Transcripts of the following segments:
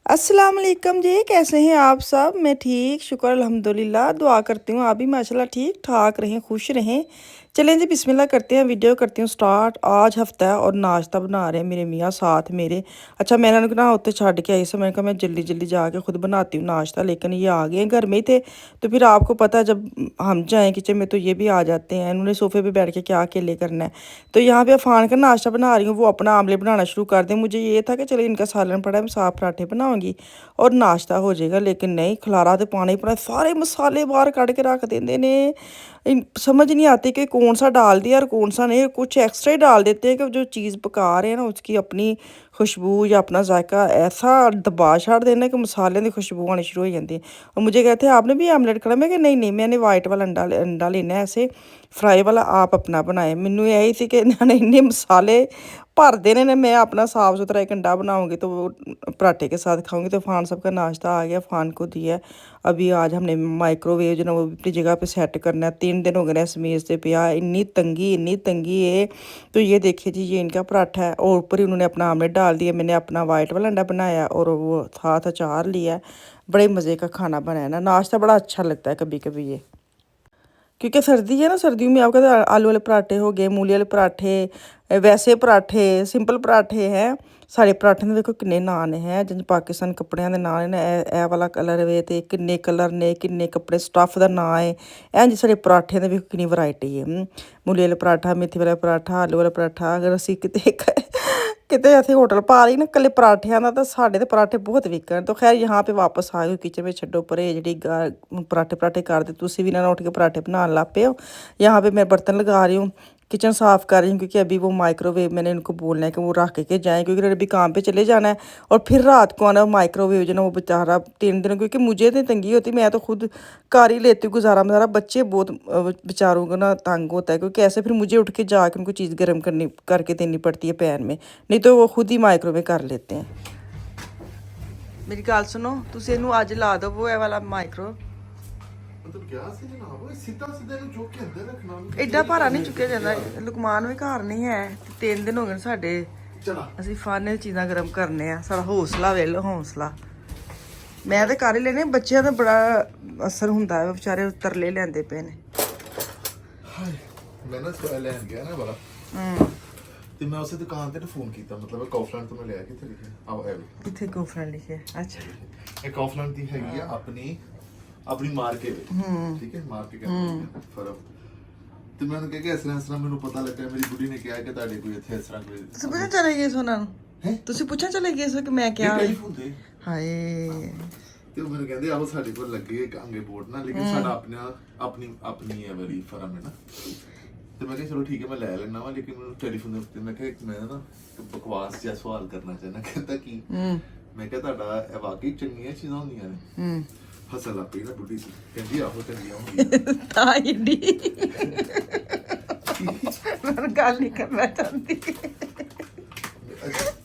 अस्सलाम वालेकुम जी, कैसे हैं आप सब। मैं ठीक, शुक्र अल्हम्दुलिल्लाह। दुआ करती हूँ आप भी माशाल्लाह ठीक ठाक रहें, खुश रहें। चलें जी, बिस्मिल्लाह करते हैं, वीडियो करती हूँ स्टार्ट। आज हफ्ता है और नाश्ता बना रहे हैं मेरे मियाँ साथ मेरे। अच्छा, मैंने उनको ना होते छड़ के आई, सो मैंने कहा मैं जल्दी जल्दी जाके खुद बनाती हूँ नाश्ता, लेकिन ये आ गए, घर में ही थे। तो फिर आपको पता है जब हम जाएँ किचन में तो ये भी आ जाते हैं। इन्होंने सोफे पे बैठ के क्या अकेले करना है। तो यहाँ पे अफान का नाश्ता बना रही हूँ, वो अपना आमलेट बनाना शुरू कर दें। मुझे ये था कि चलो इनका सालन पड़ा है, मैं साफ पराठे बनाऊंगी और नाश्ता हो जाएगा, लेकिन नहीं, खलारा तो पाना ही पड़ा। सारे मसाले बाहर कढ़ के रख देंगे ने। समझ नहीं आती कि कौन सा डाल दिया और कौन सा नहीं। कुछ एक्स्ट्रा ही डाल देते हैं कि जो चीज़ पका रहे हैं ना उसकी अपनी खुशबू या अपना जायका ऐसा दबा छाड़ देना कि मसाले की खुशबू आनी शुरू हो जाती है। और मुझे कहते हैं आपने भी आमलेट खाना, मैं नहीं नहीं, मैंने वाइट वाला अंडा लेना है, ऐसे फ्राई वाला आप अपना बनाए। मैनू यही थी कि इन्होंने इन्ने मसाले भर देने ने, मैं अपना साफ़ सुथरा एक अंडा बनाऊंगी तो वो पराठे के साथ खाऊंगी। तो फ़ान सब का नाश्ता आ गया, फ़ान को दिया। अभी आज हमने माइक्रोवेव जो ना वो अपनी जगह पे सेट करना है। 3 दिन हो गए इस मेज़ पे पिया, इन्नी तंगी है। तो ये देखिए जी, ये इनका पराठा है और ऊपर ही उन्होंने अपना आमलेट डाल दिया। मैंने अपना वाइट वाला अंडा बनाया और वो साथ अचार लिया। बड़े मज़े का खाना बनाया ना, नाश्ता बड़ा अच्छा लगता है कभी कभी ये। क्योंकि सर्दी है ना, सर्दियों में आपका आलू वाले पराठे हो गए, मूली वाले पराठे, वैसे पराठे, सिंपल पराठे हैं। साढ़े पराठे ने देखो किन्ने नान है, जिन पाकिस्तान कपड़ियां दे नान ने। ए वाला कलर वे ते किन्ने कलर ने, किन्ने कपड़े स्टफ दा नां है। इंज साढ़े पराठे दी भी किन्नी वैरायटी है। मूली वाला पराठा, मेथी वाला पराठा, आलू वाला पराठा। अगर असी किते किते ऐसे होटल पा रही ना कल्ले पराठियां दा, तो साढ़े ते पराठे बहुत विकन। तो खैर यहाँ पे वापस आ गए किचन में, छड्डो परे जी पराठे पराठे कर दे। तुसी भी ना उठ के पराठे बनाने लग पे हो। यहाँ पे मैं बर्तन लगा रही हूँ, किचन साफ़ कर रही हूँ, क्योंकि अभी वो माइक्रोवेव मैंने उनको बोलना है कि वो रख के जाएँ, क्योंकि अभी काम पे चले जाना है और फिर रात को आना। माइक्रोवेव जो ना वो बेचारा 3 दिन, क्योंकि मुझे तो तंगी होती, मैं तो खुद कर ही लेती हूँ गुजारा मजारा। बच्चे बहुत बेचारों को ना तंग होता है, क्योंकि ऐसे फिर मुझे उठ के जाके उनको चीज़ गर्म करके देनी पड़ती है पैन में, नहीं तो वो खुद ही माइक्रोवेव कर लेते हैं। मेरी गल सुनो, तुम इनू अज ला दो वो वाला माइक्रो। मतलब गैस से जनाब सीधा सीधा ਇਹਨੂੰ ਚੁੱਕ ਕੇ ਅੰਦਰ ਰੱਖਣਾ एडा भारा नहीं चुक्या जाता। लुकमान भी घर नहीं है, 3 दिन हो गए साडे। चला ਅਸੀਂ ਫਾਨੇ ਚੀਜ਼ਾਂ ਗਰਮ ਕਰਨੇ ਆ। ਸਾਡਾ ਹੌਸਲਾ ਵੇਲ ਹੌਸਲਾ ਮੈਂ ਤੇ ਕਰ ਹੀ ਲੈਨੇ। ਬੱਚਿਆਂ ਦਾ ਬੜਾ ਅਸਰ ਹੁੰਦਾ ਹੈ, ਵਿਚਾਰੇ ਤਰਲੇ ਲੈਂਦੇ ਪਏ ਨੇ। ਹਾਏ ਮੈਂ ਨਾ ਸਵਾਲ ਲੈਣ ਗਿਆ ਨਾ ਵਾਲਾ ਤੇ ਮੈਂ ਉਸੇ ਦੁਕਾਨ ਤੇ ਫੋਨ ਕੀਤਾ, ਮਤਲਬ ਕਾਫਲੈਂਡ ਤੋਂ ਮੈਂ ਲਿਆ। ਕਿੱਥੇ ਲਿਖਿਆ ਆਹ ਹੈ ਕਿੱਥੇ ਕੋਫਰਨ ਲਿਖਿਆ? ਅੱਛਾ, ਇਹ ਕਾਫਲੈਂਡ ਦੀ ਹੈਗੀ ਆ ਆਪਣੀ ਮਾਰਕੇ ਵਿੱਚ। ਠੀਕ ਹੈ, ਮਾਰਕੇ ਕਹਿੰਦੇ ਫਰਮ। ਤੇ ਮੈਂ ਉਹਨੂੰ ਕਿਹਾ ਕਿ ਇਸ ਤਰ੍ਹਾਂ ਮੈਨੂੰ ਪਤਾ ਲੱਗਾ, ਮੇਰੀ ਬੁੱਢੀ ਨੇ ਕਿਹਾ ਕਿ ਤੁਹਾਡੇ ਕੋਈ ਇੱਥੇ ਇਸ ਤਰ੍ਹਾਂ ਕੋਈ ਤੁਸੀਂ ਪੁੱਛਣ ਚਲੇ ਗਏ ਸੋ ਉਹਨਾਂ ਨੂੰ? ਹੈ ਤੁਸੀਂ ਪੁੱਛਣ ਚਲੇ ਗਏ ਸੋ ਕਿ ਮੈਂ ਕਿਹਾ? ਟੈਲੀਫੋਨ ਤੇ ਹਾਏ, ਤੇ ਉਹ ਮੈਨੂੰ ਕਹਿੰਦੇ ਆਹੋ ਸਾਡੇ ਕੋਲ ਲੱਗੇ ਕਾਂਗੇ ਬੋਰਡ ਨਾ, ਲੇਕਿਨ ਸਾਡਾ ਆਪਣੀ ਹੈ ਵਾਲੀ ਫਰਮ ਹੈ ਨਾ। ਤੇ ਮੈਂ ਕਿਹਾ ਚਲੋ ਠੀਕ ਹੈ ਮੈਂ ਲੈ ਲੈਣਾ ਵਾ, ਲੇਕਿਨ ਮੈਨੂੰ ਟੈਲੀਫੋਨ ਦੇ ਉੱਤੇ ਮੈਂ ਕਿਹਾ ਮੈਂ ਨਾ ਬਕਵਾਸ ਜਿਹਾ ਸਵਾਲ ਕਰਨਾ ਚਾਹੁੰਦਾ। ਕਹਿੰਦਾ ਕੀ? ਮੈਂ ਕਿਹਾ ਤੁਹਾਡਾ ਇਹ ਵਾਕਈ ਚੰਗੀਆਂ ਚੀਜ਼ਾਂ ਹੁੰਦੀਆਂ ਨੇ? ਹੱਸਣ ਲੱਗ ਪਈ ਨਾ ਬੁੱਢੀ ਸੀ, ਕਹਿੰਦੀ ਆਹੋ ਚੰਗੀਆਂ ਹੁੰਦੀਆਂ ਤਾਂ ਏਡੀ ਮੈਂ ਗੱਲ ਨਹੀਂ ਕਰਨਾ ਚਾਹੁੰਦੀ।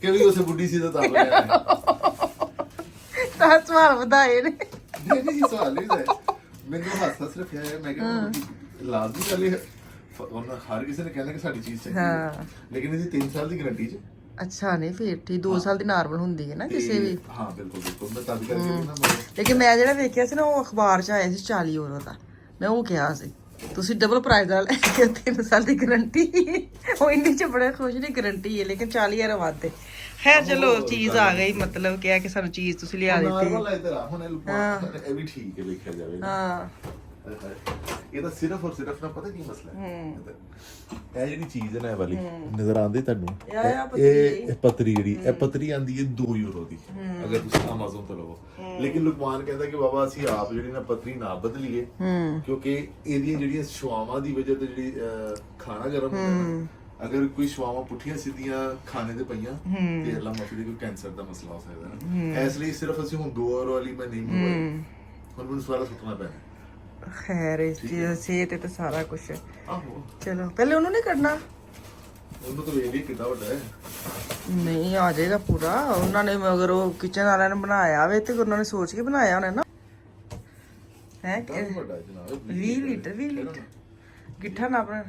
ਕਿਉਂਕਿ ਉਸੇ ਬੁੱਢੀ ਸੀ ਤਾਂ ਲਿਆ ਤਾਂ ਸਵਾਲ ਵਧਾਏ ਨੇ। ਨਹੀਂ ਸਵਾਲ ਨਹੀਂ ਹੈ, ਮੈਨੂੰ ਹੱਸ ਰੱਖਿਆ ਹੈ। ਮੈਂ ਕਿਹਾ ਲਾਜ਼ਮੀ ਗੱਲ ਹੈ, ਉਹਨਾਂ ਹਰ ਕਿਸੇ ਨੇ ਕਹਿੰਦਾ ਕਿ ਸਾਡੀ ਚੀਜ਼ ਚੰਗੀ ਹੈ, ਲੇਕਿਨ ਇਹਦੀ 3 ਸਾਲ ਦੀ ਗਾਰੰਟੀ ਚ। ਅੱਛਾ, ਨਹੀਂ ਫਿਰ ਠੀਕ, 2 ਸਾਲ ਦੀ ਨਾਰਮਲ ਹੁੰਦੀ ਹੈ ਨਾ ਕਿਸੇ ਵੀ। ਹਾਂ ਬਿਲਕੁਲ ਮੈਂ ਤਦ ਕਰਕੇ ਨਾ ਲੇਕਿਨ ਮੈਂ ਜਿਹੜਾ ਵੇਖਿਆ ਸੀ ਨਾ ਉਹ ਅਖਬਾਰ 'ਚ ਆਇਆ ਸੀ 40 ਯੂਰੋ ਦਾ। ਮੈਂ ਉਹ ਕਿਹਾ ਸੀ ਤੁਸੀਂ ਡਬਲ ਪ੍ਰਾਈਸ ਦਾ ਲੈ ਕੇ 3 ਸਾਲ ਦੀ ਗਾਰੰਟੀ। ਉਹ ਇੰਨੀ 'ਚ ਬੜੇ ਖੁਸ਼ ਨਹੀਂ, ਗਾਰੰਟੀ ਹੈ ਲੇਕਿਨ 40 ਯੂਰੋ ਵੱਧ ਹੈ। ਖੈਰ ਚਲੋ ਚੀਜ਼ ਆ ਗਈ, ਮਤਲਬ ਕਿਹਾ ਕਿ ਸਾਨੂੰ ਚੀਜ਼ ਤੁਸੀਂ ਲਿਆ ਦਿੱਤੀ। ਹੁਣ ਇਹ ਵੀ ਠੀਕ ਹੈ ਵੇਖਿਆ ਜਾਵੇ। ਹਾਂ, ਇਹ ਤਾਂ ਸਿਰਫ ਔਰ ਸਿਰਫ ਨਾ ਪਤਾ ਕੀ ਮਸਲਾ ਹੈ, ਇਹ ਜਿਹੜੀ ਚੀਜ਼ ਹੈ ਨਾ ਇਹ ਵਾਲੀ ਨਜ਼ਰ ਆਉਂਦੀ ਤੁਹਾਨੂੰ, ਇਹ ਪਤਰੀ ਜਿਹੜੀ ਇਹ ਪਤਰੀ ਆਂਦੀ ਹੈ 2 ਯੂਰੋ ਦੀ ਅਗਰ ਤੁਸੀਂ Amazon ਤੋਂ ਲਵੋ। ਲੇਕਿਨ ਲੁਕਮਾਨ ਕਹਿੰਦਾ ਕਿ ਬਾਬਾ ਅਸੀਂ ਆਪ ਜਿਹੜੀ ਨਾ ਪਤਰੀ ਨਾ ਬਦਲੀਏ, ਕਿਉਂਕਿ ਇਹਦੀਆਂ ਜਿਹੜੀਆਂ ਸ਼ਵਾਵਾਂ ਦੀ ਵਜ੍ਹਾ ਤੇ ਜਿਹੜੀ ਖਾਣਾ ਗਰਮ ਹੁੰਦਾ, ਅਗਰ ਕੋਈ ਸ਼ਵਾਵਾਂ ਪੁੱਠੀਆਂ ਸਿੱਧੀਆਂ ਖਾਣੇ ਤੇ ਪਈਆਂ ਤੇ ਅੱਲਾ ਮਾਫੀ ਦੇ ਕੋਈ ਕੈਂਸਰ ਦਾ ਮਸਲਾ ਹੋ ਸਕਦਾ ਨਾ। ਇਸ ਲਈ ਸਿਰਫ ਅਸੀਂ ਹੁਣ 2 ਯੂਰੋ ਵਾਲੀ ਮੈਂ ਨਹੀਂ ਮੰਗਵਾਈ, ਹੁਣ ਮੈਨੂੰ ਸਾਰਾ ਸੁੱਟਣਾ ਪੈਣਾ। ਖੈਰ ਇਸ ਚੀਜ਼ ਸਿਹਤ ਤੇ ਸਾਰਾ ਕੁਝ। ਆਹੋ ਚਲੋ ਪਹਿਲੇ ਉਹਨੂੰ ਨਹੀਂ ਕੱਢਣਾ, ਉਹਨੂੰ ਤਾਂ ਵੇਖ ਲਈ ਕਿੱਡਾ ਵੱਡਾ ਹੈ। ਨਹੀਂ ਆ ਜਾਏਗਾ ਪੂਰਾ। ਉਹਨਾਂ ਨੇ ਅਗਰ ਉਹ ਕਿਚਨ ਵਾਲਿਆਂ ਨੇ ਬਣਾਇਆ ਵੇ ਤੇ ਉਹਨਾਂ ਨੇ ਸੋਚ ਕੇ ਬਣਾਇਆ ਹੋਣਾ ਨਾ। ਹੈ 20 ਲੀਟਰ ਗਿੱਠਾ ਨਾ ਆਪਣਾ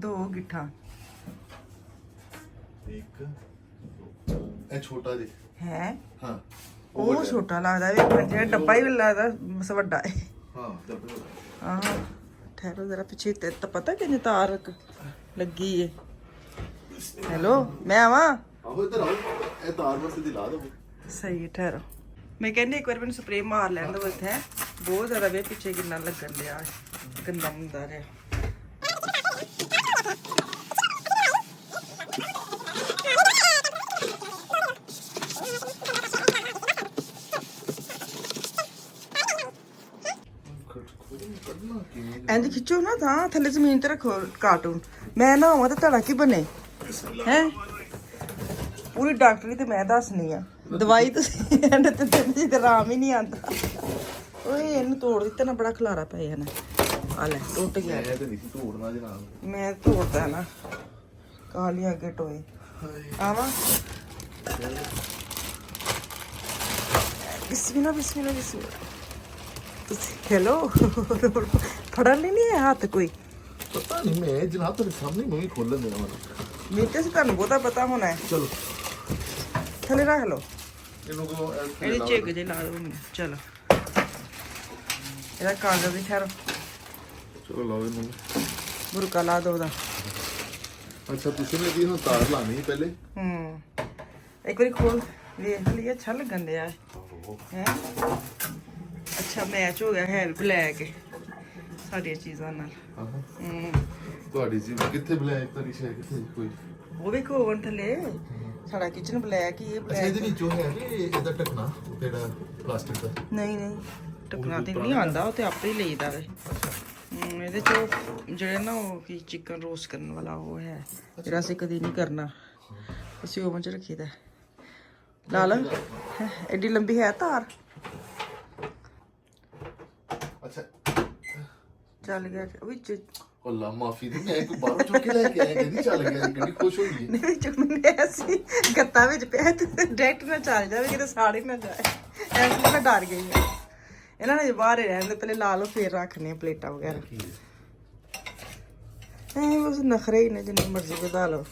2 ਗਿੱਠਾ। ਇੱਕ ਇਹ ਛੋਟਾ ਜਿਹਾ ਹੈ ਹਾਂ ਉਹ ਛੋਟਾ ਲੱਗਦਾ ਵੇ ਜਿਹੜਾ ਡੱਬਾ ਹੀ ਲੱਗਦਾ ਬਸ ਵੱਡਾ ਹੈ ਹਾਂ ਡੱਬੇ ਹਾਂ ਠਹਿਰੋ ਜ਼ਰਾ ਪਿੱਛੇ ਤੇ ਤਾਂ ਪਤਾ ਕਿੰਨੀ ਤਾਰ ਲੱਗੀ ਏ ਹੈਲੋ ਮੈਂ ਆਵਾਂ ਆਹੋ ਇੱਧਰ ਆਓ ਇਹ ਤਾਰ ਬਸ ਦੀ ਲਾ ਦੋ ਸਹੀ ਹੈ, ਠਹਿਰੋ ਮੈਂ ਕਹਿੰਦੀ ਇੱਕ ਵਾਰ ਮੈਨੂੰ ਸਪਰੇਅ ਮਾਰ ਲੈਣ ਦੋ ਇੱਥੇ ਬਹੁਤ ਜ਼ਿਆਦਾ ਵੇ ਪਿੱਛੇ ਕਿੰਨਾ ਲੱਗਣ ਲਿਆ ਗੰਦਾ ਹੁੰਦਾ ਰਿਹਾ ਇੰਜ ਖਿੱਚੋ ਨਾ ਤਾਂ ਥੱਲੇ ਜ਼ਮੀਨ ਤੇ ਰੱਖੋ ਕਾਰਟੂਨ ਮੈਂ ਨਾ ਆਵਾਂ ਤਾਂ ਤੁਹਾਡਾ ਕੀ ਬਣੇ ਹੈ ਪੂਰੀ ਡਾਕਟਰੀ ਤੇ ਮੈਂ ਦੱਸਣੀ ਆ ਦਵਾਈ ਤੁਸੀਂ ਐਂਡ ਤੇ ਦਿੰਦੇ ਤੇ ਆਰਾਮ ਹੀ ਨਹੀਂ ਆਉਂਦਾ ਓਏ ਇਹਨੂੰ ਤੋੜ ਦਿੱਤਾ ਨਾ ਬੜਾ ਖਲਾਰਾ ਪਿਆ ਜਾਣਾ ਆ ਲੈ ਟੁੱਟ ਗਿਆ ਮੈਂ ਤੇ ਨਹੀਂ ਤੋੜਨਾ ਜਨਾਬ ਮੈਂ ਤੋੜਦਾ ਨਾ ਕਾਲੀਆਂ ਅੱਗੇ ਟੋਏ ਆਵਾ ਬਿਸਮਿਲ੍ਲਾ ਬਿਸਮਿਲ੍ਲਾ ਬਿਸਮਿਲ੍ਲਾ ਤੁਸੀਂ ਹੈਲੋ ਫੜਨ ਲਈ ਨਹੀਂ ਹੈ ਹੱਥ ਕੋਈ ਪਤਾ ਨਹੀਂ ਮੈਂ ਜਨਾਬ ਤੁਹਾਡੇ ਸਾਹਮਣੇ ਮੂੰਹ ਖੋਲਣ ਦੇਣਾ ਮੈਨੂੰ ਮੇਰੇ ਤੇ ਤੁਹਾਨੂੰ ਬਹੁਤਾ ਪਤਾ ਹੋਣਾ ਹੈ ਚਲੋ ਥੱਲੇ ਰੱਖ ਲਓ ਇਹਨੂੰ ਕੋ ਇਹਦੀ ਝਿੱਗ ਜੇ ਲਾ ਦੋ ਚਲੋ ਇਹਦਾ ਕਾਗਜ਼ ਵੀ ਖੈਰ ਚਲੋ ਲਾਓ ਇਹਨੂੰ ਬੁਰਕਾ ਲਾ ਦੋ ਉਹਦਾ ਅੱਛਾ ਤੁਸੀਂ ਨੇ ਇਹਦੀ ਹੁਣ ਤਾਰ ਲਾਣੀ ਪਹਿਲੇ ਇੱਕ ਵਾਰੀ ਖੋਲ ਵੇਖ ਲਈ ਅੱਛਾ ਲੱਗਣ ਡਿਆ ਹੈ ਅੱਛਾ ਮੈਚ ਹੋ ਗਿਆ ਹੈ ਬਲੈਕ ਸਾਡੀਆਂ ਚੀਜ਼ਾਂ ਨਾਲ ਤੁਹਾਡੀ ਜੀ ਕਿੱਥੇ ਬਲੈਕ ਤੁਹਾਡੀ ਸ਼ੈ ਕਿੱਥੇ ਕੋਈ ਉਹ ਵੇਖੋ ਓਵਨ ਥੱਲੇ ਸਾਡਾ ਕਿਚਨ ਬਲੈਕ ਹੀ ਹੈ ਅੱਛਾ ਇਹਦੇ ਵਿੱਚ ਉਹ ਹੈ ਕਿ ਇਹਦਾ ਢੱਕਣਾ ਜਿਹੜਾ ਪਲਾਸਟਿਕ ਦਾ ਨਹੀਂ ਨਹੀਂ ਟਕਣਾ ਤੇ ਨਹੀਂ ਆਂਦਾ ਉਹ ਤੇ ਆਪੇ ਹੀ ਲਈਦਾ ਵੇ ਇਹਦੇ ਚ ਜਿਹੜੇ ਨਾ ਉਹ ਕੀ ਚਿਕਨ ਰੋਸਟ ਕਰਨ ਵਾਲਾ ਉਹ ਹੈ ਜਿਹੜਾ ਅਸੀਂ ਕਦੀ ਨਹੀਂ ਕਰਨਾ ਅਸੀਂ ਓਵਨ ਚ ਰੱਖੀਦਾ ਲਾ ਲਾ ਐਡੀ ਲੰਬੀ ਹੈ ਤਾਰ ਅੱਛਾ ਚੱਲ ਗਿਆ ਵਿੱਚ ਅੱਲਾ ਮਾਫੀ ਦੇ ਮੈਂ ਇੱਕ ਬਾਹਰ ਚੁੱਕ ਕੇ ਲੈ ਕੇ ਆਇਆ ਕਹਿੰਦੀ ਚੱਲ ਗਿਆ ਕਿੰਨੀ ਖੁਸ਼ ਹੋਈ ਹੈ ਨਹੀਂ ਚੁੰਨੇ ਅਸੀਂ ਗੱਤਾ ਵਿੱਚ ਪਿਆ ਤੇ ਡਾਇਰੈਕਟ ਨਾ ਚੱਲ ਜਾਵੇ ਕਿਤੇ ਸਾੜ ਹੀ ਨਾ ਜਾਏ ਐਵੇਂ ਮੈਂ ਡਰ ਗਈ ਹਾਂ ਇਹਨਾਂ ਨੇ ਬਾਹਰ ਹੀ ਰਹਿਣ ਦੇ ਪਹਿਲੇ ਲਾ ਲਓ ਫੇਰ ਰੱਖਨੇ ਆ ਪਲੇਟਾਂ ਵਗੈਰਾ ਐ ਬਸ ਨਖਰੇ ਹੀ ਨੇ ਜਿੰਨੀ ਮਰਜ਼ੀ ਵਧਾ ਲਓ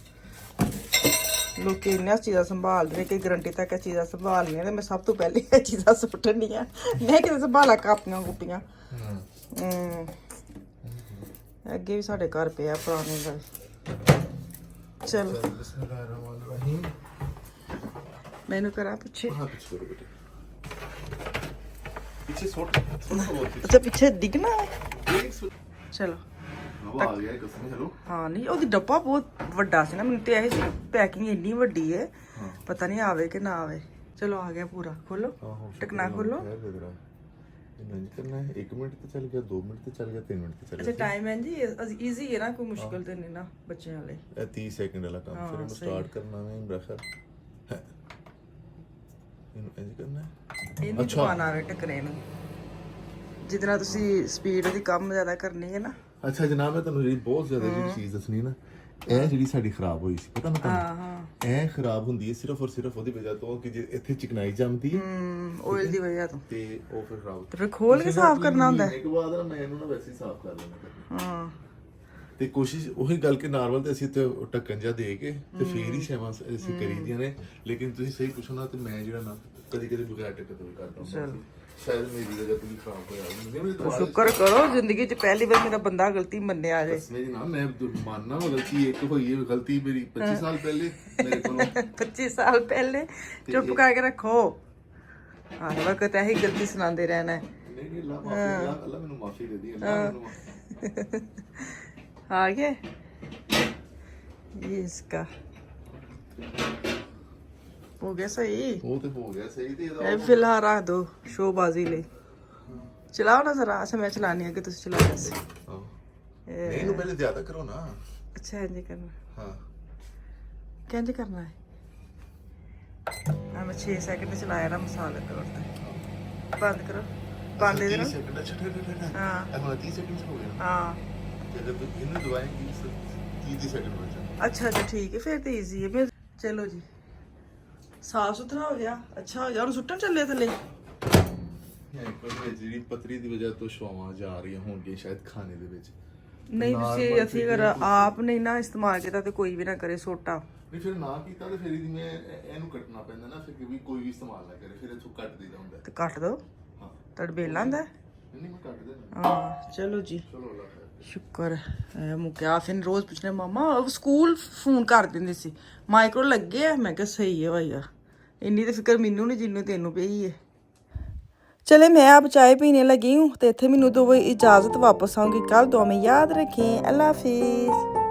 ਲੋਕੀ ਇਹਨਾਂ ਚੀਜ਼ਾਂ ਸੰਭਾਲਦੇ ਨੇ ਕਿ ਗਰੰਟੀ ਤੱਕ ਇਹ ਚੀਜ਼ਾਂ ਸੰਭਾਲਣੀਆਂ ਤੇ ਮੈਂ ਸਭ ਤੋਂ ਪਹਿਲੇ ਇਹ ਚੀਜ਼ਾਂ ਸੁੱਟਣੀਆਂ ਮੈਂ ਕਿਤੇ ਸੰਭਾਲਾ ਕਾਪੀਆਂ ਕੁੱਪੀਆਂ ਅੱਗੇ ਵੀ ਸਾਡੇ ਘਰ ਪਿਆ ਪੁਰਾਣੇ ਦਾ ਚਲੋ ਬਿਸਮਿਲ੍ਲਾਹਿਰਰਹਿਮਾਨਿਰਰਹੀਮ ਮੈਨੂੰ ਕਰਾ ਪਿੱਛੇ ਹਾਂ ਪਿੱਛੇ ਕਰੋ ਬੇਟੇ ਪਿੱਛੇ ਸੋਟ ਬਹੁਤ ਅੱਛਾ ਪਿੱਛੇ ਦਿਖਣਾ ਚਲੋ ਹਵਾ ਆ ਗਿਆ ਕਸਮ ਹੈਲੋ ਹਾਂ ਨਹੀਂ ਉਹਦੀ ਡੱਬਾ ਬਹੁਤ ਵੱਡਾ ਸੀ ਨਾ ਮੈਨੂੰ ਤੇ ਇਹ ਸੀ ਪੈਕਿੰਗ ਇੰਨੀ ਵੱਡੀ ਹੈ ਪਤਾ ਨਹੀਂ ਆਵੇ ਕਿ ਨਾ ਆਵੇ ਚਲੋ ਆ ਗਿਆ ਪੂਰਾ ਖੋਲੋ ਟਕਨਾ ਖੋਲੋ ਨਹੀਂ ਕਰਨਾ ਹੈ 1 ਮਿੰਟ ਤੇ ਚੱਲ ਗਿਆ 2 ਮਿੰਟ ਤੇ ਚੱਲ ਗਿਆ 3 ਮਿੰਟ ਤੇ ਚੱਲ ਗਿਆ ਅੱਛਾ ਟਾਈਮ ਹੈ ਜੀ ਈਜ਼ੀ ਹੈ ਨਾ ਕੋਈ ਮੁਸ਼ਕਲ ਤੇ ਨਹੀਂ ਨਾ ਬੱਚਿਆਂ ਲਈ ਇਹ 30 ਸੈਕਿੰਡ ਵਾਲਾ ਕੰਮ ਫਿਰ ਇਹਨੂੰ ਸਟਾਰਟ ਕਰਨਾ ਹੈ ਬ੍ਰਸ਼ਰ ਇਹਨੂੰ ਇੰਜ ਕਰਨਾ ਹੈ ਇਹਨੂੰ ਚੁਕਾਣਾ ਵੇ ਟਕਰੇ ਨੂੰ ਜਿਤਨਾ ਤੁਸੀਂ ਸਪੀਡ ਦੀ ਕੰਮ ਜ਼ਿਆਦਾ ਕਰਨੀ ਹੈ ਨਾ ਅੱਛਾ ਜਨਾਬ ਮੈਂ ਤੁਹਾਨੂੰ ਜਿਹੜੀ ਬਹੁਤ ਜ਼ਿਆਦਾ ਜਿਹੜੀ ਚੀਜ਼ ਦੱਸਣੀ ਨਾ ਇਹ ਜਿਹੜੀ ਸਾਡੀ ਖਰਾਬ ਹੋਈ ਸੀ ਪਤਾ ਨਾ ਤੁਹਾਨੂੰ ਇਹ ਖਰਾਬ ਹੁੰਦੀ ਹੈ ਸਿਰਫ ਔਰ ਸਿਰਫ ਉਹਦੀ ਵਜ੍ਹਾ ਤੋਂ ਕਿ ਜੇ ਇੱਥੇ ਚਿਕਨਾਈ ਜੰਮਦੀ ਹੈ ਆਇਲ ਦੀ ਵਜ੍ਹਾ ਤੋਂ ਤੇ ਉਹ ਫਿਰ ਖਰਾਬ ਤੇ ਫਿਰ ਖੋਲ ਕੇ ਸਾਫ਼ ਕਰਨਾ ਹੁੰਦਾ ਹੈ ਇੱਕ ਬਾਅਦ ਨਾ ਮੈਂ ਇਹਨੂੰ ਨਾ ਵੈਸੇ ਹੀ ਸਾਫ਼ ਕਰ ਲੈਣਾ ਹਾਂ ਤੇ ਕੋਸ਼ਿਸ਼ ਉਹੀ ਗੱਲ ਕਿ ਨਾਰਮਲ ਤੇ ਅਸੀਂ ਤੇ ਢੱਕਣ ਜਿਹਾ ਦੇ ਕੇ ਤੇ ਫੇਰ ਹੀ ਸ਼ੈਵਾਂ ਅਸੀਂ ਕਰੀਦੀਆਂ ਨੇ ਲੇਕਿਨ ਤੁਸੀਂ ਸਹੀ ਪੁੱਛੋ ਨਾ ਤੇ ਮੈਂ ਜਿਹੜਾ ਨਾ ਕਦੀ ਕਦੀ ਬਗੈਰ ਟੱਕ ਤੋਂ ਵੀ ਕਰਦਾ ਹਾਂ ਸ਼ਾਇਦ ਮੇਰੀ ਵਜ੍ਹਾ ਤੋਂ ਵੀ ਖਰਾਬ ਹੋਇਆ ਸ਼ੁਕਰ ਕਰੋ ਜ਼ਿੰਦਗੀ 'ਚ ਪਹਿਲੀ ਵਾਰ ਮੇਰਾ ਬੰਦਾ ਗਲਤੀ ਮੰਨਿਆ ਜੇ ਮੇਰੀ ਨਾ ਮੈਂ ਮਾਨਣਾ ਗਲਤੀ ਇੱਕ ਹੋਈ ਹੈ ਗਲਤੀ ਮੇਰੀ 25 ਸਾਲ ਪਹਿਲੇ ਮੇਰੇ ਕੋਲੋਂ 25 ਸਾਲ ਪਹਿਲੇ ਚੁੱਪ ਕਰਕੇ ਰੱਖੋ ਹਰ ਵਕਤ ਇਹੀ ਗਲਤੀ ਸੁਣਾਉਂਦੇ ਰਹਿਣਾ ਨਹੀਂ ਨਹੀਂ ਅੱਲਾ ਮੈਨੂੰ ਮਾਫੀ ਦੇ ਦੀ ਅੱਲਾ ਮੈਨੂੰ आ गए ये इसका हो गया सही वो तो हो गया सही ते ये फिलहाल रख दो शोबाजी ले चलाओ ना जरा अच्छा मैं चलानी है कि तुम चलाओ ऐसे नहीं नु पहले ज्यादा करो ना अच्छा इंज करना हां कैसे करना है मैं 6 सेकंड चलाया ना मसाला करो बंद करो बंद दे दो 30 सेकंड अच्छा हां अब 30 सेकंड हो गया हां अगर तो इन दवाएं 30 सेकंड हो जाए अच्छा अच्छा ठीक है फिर तो इजी है मैं चलो जी साफ सुथरा हो गया अच्छा हो गया और सुट्टन चले थले ਜਿਹੜੀ ਪਤਰੀ ਦੀ ਵਜ੍ਹਾ ਤੋਂ ਸ਼ਵਾਵਾਂ ਜਾ ਰਹੀਆਂ ਹੋਣਗੀਆਂ ਸ਼ਾਇਦ ਖਾਣੇ ਦੇ ਵਿੱਚ ਨਹੀਂ ਤੁਸੀਂ ਅਸੀਂ ਅਗਰ ਆਪ ਨਹੀਂ ਨਾ ਇਸਤੇਮਾਲ ਕੀਤਾ ਤੇ ਕੋਈ ਵੀ ਨਾ ਕਰੇ ਸੋਟਾ। ਨਹੀਂ ਫਿਰ ਨਾ ਕੀਤਾ ਤੇ ਫਿਰ ਜਿਵੇਂ ਇਹਨੂੰ ਕੱਟਣਾ ਪੈਂਦਾ ਨਾ, ਫਿਰ ਵੀ ਕੋਈ ਵੀ ਇਸਤੇਮਾਲ ਨਾ ਕਰੇ, ਫਿਰ ਇਥੋਂ ਕੱਟ ਦੇਦਾ ਹੁੰਦਾ ਤੇ ਕੱਟ ਦੋ। ਹਾਂ ਤੜਬੇਲਾ ਆਂਦਾ। ਨਹੀਂ ਮੈਂ ਕੱਟ ਦੇਣਾ। ਹਾਂ ਚਲੋ ਜੀ, ਚਲੋ ਅੱਲਾ ਖੈਰ। ਸ਼ੁਕਰ ਹੈ ਮੁੱਕਿਆ। ਫਿਰ ਰੋਜ਼ ਪੁੱਛਣੇ ਮਾਮਾ ਸਕੂਲ ਫੋਨ ਕਰ ਦਿੰਦੇ ਸੀ ਮਾਈਕਰੋ ਲੱਗੇ ਆ, ਮੈਂ ਕਿਹਾ ਸਹੀ ਹੈ ਭਾਈ ਆ, ਇੰਨੀ ਤਾਂ ਫਿਕਰ ਮੈਨੂੰ ਨਹੀਂ ਜਿੰਨੂੰ ਤੈਨੂੰ ਪਈ ਹੈ। चले मैं अब चाय पीने लगी हूँ तो इतने मैनू दो इजाज़त, वापस आऊँगी कल। दुआ में याद रखें। अल्लाह हाफिज़।